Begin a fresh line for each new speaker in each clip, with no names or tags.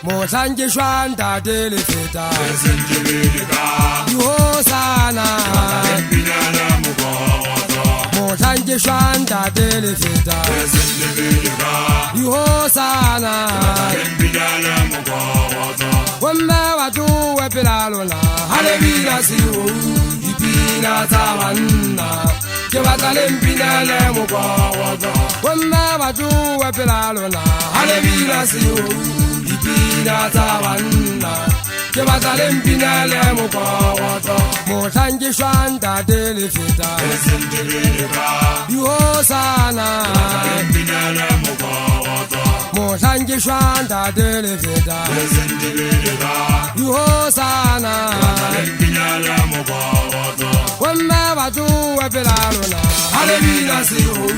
Mohlange shwanda dele feta Hosana Mohlange shwanda dele feta Hosana Wemma watu wepilalona Halebina siyo Ipina tawanna Kebatale mpina le mukwawaza Wemma watu wepilalona Halebina siyo Ipina tawanna Kebatale mpina le mukwawaza Mohlange shwanda dele feta Hosana Mohlange shwanda dele feta Hosana Wemma watu wepilalona Halebina siyo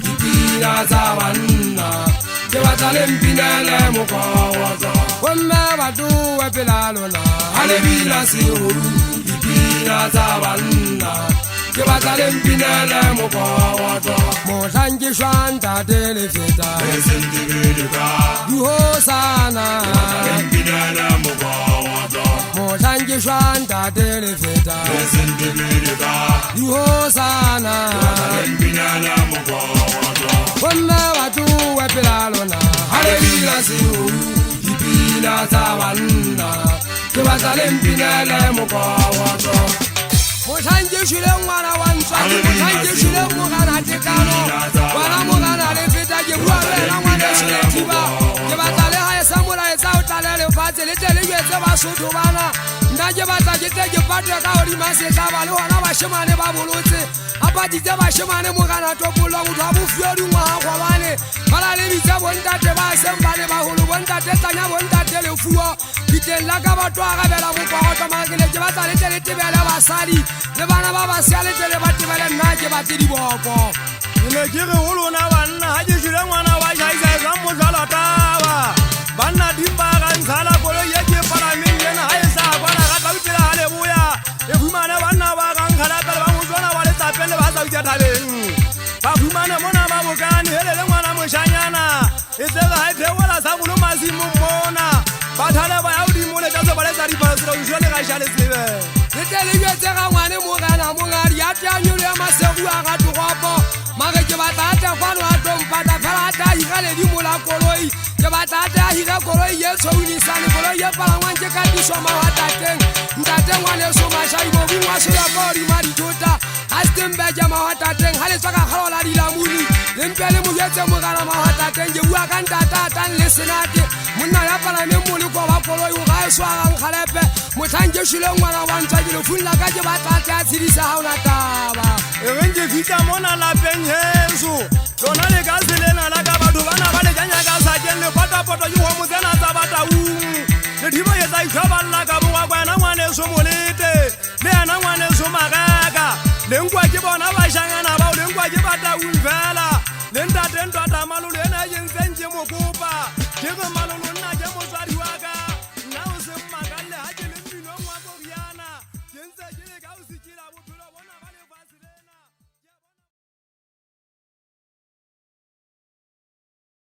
Ipina tawanna Kebatale mpina le mukwawaza Wemma watu wepilalona Halebina siyo Ipina tawanna Kebatale mpina le mukwawaza Mohlange shwanda dele feta Hosana Mohlange shwanda dele feta Hosana Wemma watu wepilalona Halebina siyo Ipina tawanna Kebatale mpina le mukwawaza Mohlange shule mwana wanswati Mohlange shule mwana tekano Wana mwana lefeta jebuwa na mwana shule tiba Kebatale haya samura eza utalele ufate Letele yueze basutu bana Ndaje bata jitege patre kaori mase Sabali wana bashimane babulutse Apatite bashimane mwana topulo Utuabu fiori mwa kwa wane Malale bita bontate basembane Bahulu bontate tanya bontate lefuo Bite laka batu agabela mukwa Otomakile jebatale tele tibele basali Lebana baba siale tele batibele naje batiri boko
Nekiri ulu na wana haji shule mwana wa shaisa Zambu zala tawa Bana dimba ganzala kolo yeje para minge na haisa Kwana kata wipila halebuya Efumane wana wakankala pele Wanguzona wale tapele basa ujatabe Bafumane mona mabukani Helele mwana mshanyana Itega haite wala sabulu mazimu mona Batale ba yaudi mune jaso bale zari pasira Ushone kashale sibe
Letele yueze mwane mugana mungari Yata nyulu ya maseku ya gatu wapo Mage jebatata kwanu ato mpata Falata hikale limula koloi Jebatata hika koloi yeso unisani Koloi yepala wanje kadisho mawatateng Ntate mwane soma shaibo Bingwa sura kori marituta Astimbeja mawatateng Hale swaka halola dilamuni Limpele muyeze mugana mawatateng Jebuwa kantata tan lesenate Muna yapala memuli kwa wakoloi Ugae swaka nkalepe Mohlange shule mwana wanswajile Funla kaje batata asirisa hauna taba
Ewenje vita mona la penyesu Lona le gazele na la kabatu Bana bale janya gazajen Le pata poto yuho muzena zabata Le tibo yeza ikaba la kabu Wagwa na mwane sumulite Le ana mwane sumagaga Le nkwa jibona bashanga na bao Le nkwa jibata unvela Le ntate ntwata malu Le na jenzenje mukupa Jiko malu luna jemo zwari waga Na usema